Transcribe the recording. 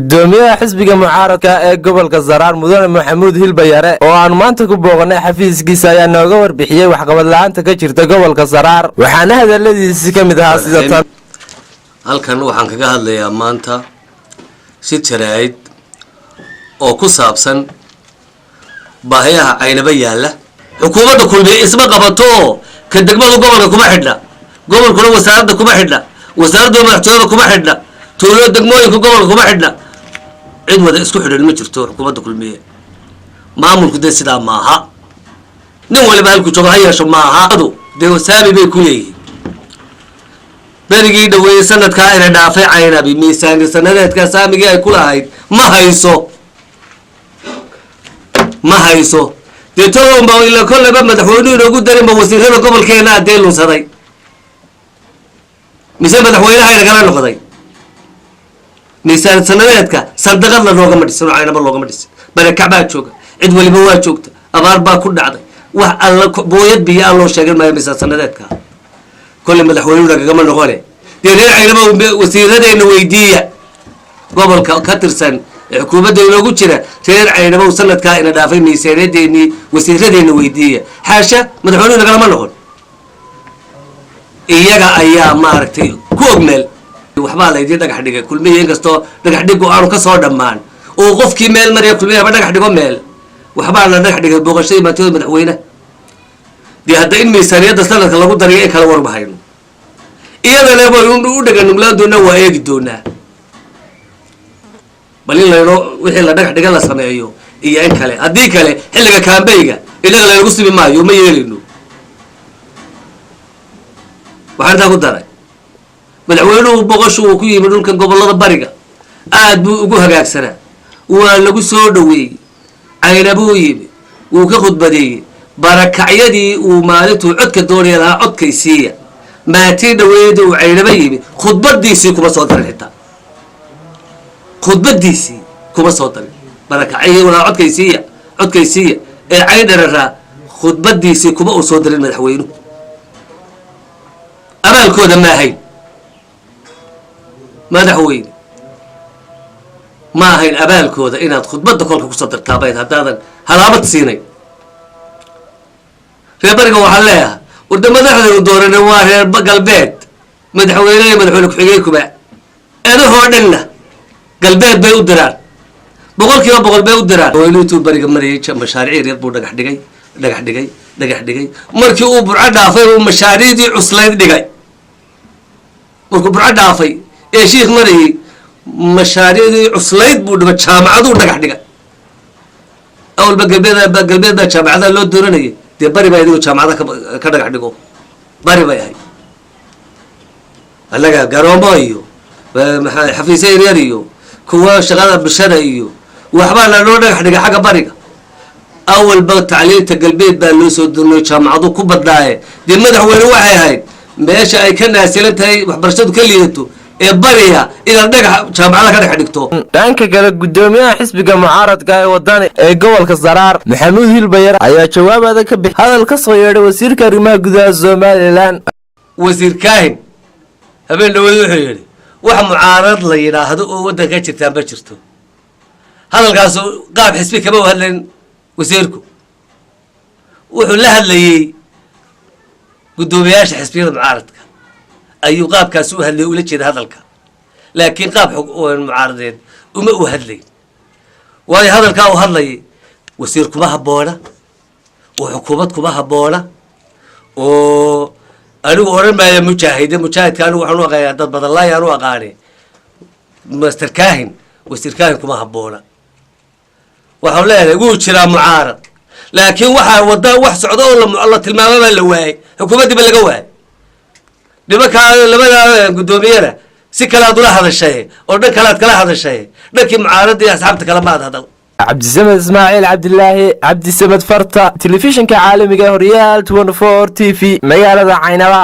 gudoomiyaha xisbiga mucaaradka ee gobolka Saraar Mudane Maxamuud Hilbayare oo aan maanta ku booqanay xafiiskiisa ayaa nooga warbixiyay waxqabad la'aanta ka jirta gobolka Saraar waxaana hadaladiisa ka mid ahaa sida tan halkan waxaan kaga hadlayaa maanta si jaraa'id oo ku saabsan baahiyaha aynaba yaala xukuumadda kulmiye isma qabato ka degmada gobolka kuma xidhna gobolkuna wasaaradda kuma xidhna wasaaradda madaxtooyada kuma xidhna tuulo degmooyinka gobolka kuma xidhna cid wada isku xidhan ma jirto xukuumadda kulmiye maamulku de sidaa maaha nin waliba halku joogo ha yeesho maaha dee wasaami bay ku leeyihiin berigii dhaweeyey sanadkaa ina dhaafay caynabi miisaanka sanadeedka saamigii ay ku lahayd ma hayso dee tolomba ila kolleba madaxweynuhu inoogu darinba wasiirada gobolkeena adee lunsaday mise madaxweynaha inagala noqday miisaan sanadeedka saldaqad la noogama dhisin oo caynaba loogama dhisin barakac baa jooga cid waliba waa joogta abaar baa ku dhacday wax alla booyad biyo aan loo sheegan maayo miisaan sanadeedka kolle madaxweynuhu nagagama noqone dee reer caynaba wasiiradeena weydiiya gobolka ka tirsan xukuumadda inoogu jira reer caynaba sanadkaa ina dhaafay miisaanadeennii wasiiradeena weydiiya xaasha madaxweynuhu nagalama noqon iyaga ayaa maaragtay ku ogmeel waxbaa laydii dhagax dhigay kulmiye inkastoo dhagax dhigu aanu ka soo dhammaan oo qofkii meel mariya kulmiye haba dhagax dhigo meel waxbaa la dhagax dhigay booqashadii maantooda madaxweyne dee hadda in miisaaniyadda sanadka lagu dariyo in kala warmahayno iyadana baynu u dhaga nuglaan doonaa waa eegi doonaa bal in laynoo wixii la dhagax dhiga la sameeyo iyo in kale haddii kale xilliga kaambeyga inaga laynagu sibi maayo ma yeelino waxaan intaa ku daray madaxweynuhu boqoshu uu ku yimi dhulkan gobolada bariga aad buu ugu hagaagsanaa waa lagu soo dhaweeyey caynabuu yimi wuu ka khudbadeeyey barakacyadii uu maalintuu codka doonaya lahaa codkaysiiya maatii dhaweeyada uu caynaba yimi khudbadiisii kuma soo darin xitaa khudbadiisii kuma soo darin barakacyadii uu lahaa codkaysiiya ee caydhararaa khudbadiisii kuma uu soo darin madaxweynuhu abaalkooda ma ahayn madaxweyne ma ahayn abaalkooda inaad khudbadda kolka kusoo dartaabayd haddaadan halaamad siinayn reer bariga waxaan leeyahay warda madaxdaynu doorana waa reer galbeed madaxweyne iyo madaxweyne ku-xigeen kuba edahoo dhanna galbeed bay u diraan 100% bay u diraan madaxweynuhu intuu bariga marayay mashaariic yar buu dhagax dhigay markii uu burco dhaafay uu mashaariicdii cuslayd dhigay markuu burco dhaafay ee shiikh marayay mashaariicdii cuslayd buu dhigay jaamacaduu dhagax dhigay awalba galbeed baa jaamacadaha loo dooranayay dee bari baa idigoo jaamacada ka dhagax dhigo bari bay ahayd annaga garoomo iyo xafiisya yaryar iyo kuwa shaqada bulshada iyo waxbaa lanoo dhagax dhigay xagga bariga awalba tacliinta galbeed baa loo soo doonay jaamacadu ku badnaaye dee madaxweyne waxay ahayd meesha ay ka naasilan tahay waxbarashadu ka liidato ee bariya inaad dhagax jaamacada ka dhex dhigto dhanka kale gudoomiyaha xisbiga mucaaradka ee wadani ee gobolka Saraar Maxamuud Hilbayare ayaa jawaabada ka bixiyay hadal ka soo yeedhay wasiirka arrimaha gudaha Soomaaliland wasiir kaahin habeen dhaweyd wuxuu yidhi wax mucaarad la yidhaahdo oo waddanka jirtaan ba jirto hadalkaas qaab xisbi kama hadlayn wasiirku wuxuu la hadlayay gudoomiyaasha xisbiyada mucaaradka ayuu qaabkaas u hadlay ula jeeda hadalka laakiin qaab mucaaradeed uma u hadlay waayo hadalkaa uu hadlayay wasiir kuma habboona oo xukuumad kuma habboona oo anigu odhan maaya mujaahidka anigu waxaan u aqaanaa dad badan laayaan u aqaane master kaahin wasiir kaahin kuma habboona waxaan leeyahay wuu jiraa mucaarad laakiin waxaa wada wax socdo oo la tilmaamaba la waayay xukuumaddiiba laga waayay nimankaa labada gudoomiyana si kale aad ula hadashay oo dhan kale aad kala hadashay dhankii mucaaradda iyo asxaabta kale ma aad hadal cabdisamed ismaaciil cabdilaahi cabdisamed farta telefishinka caalamiga horyaal 24 TV magaalada Caynaba.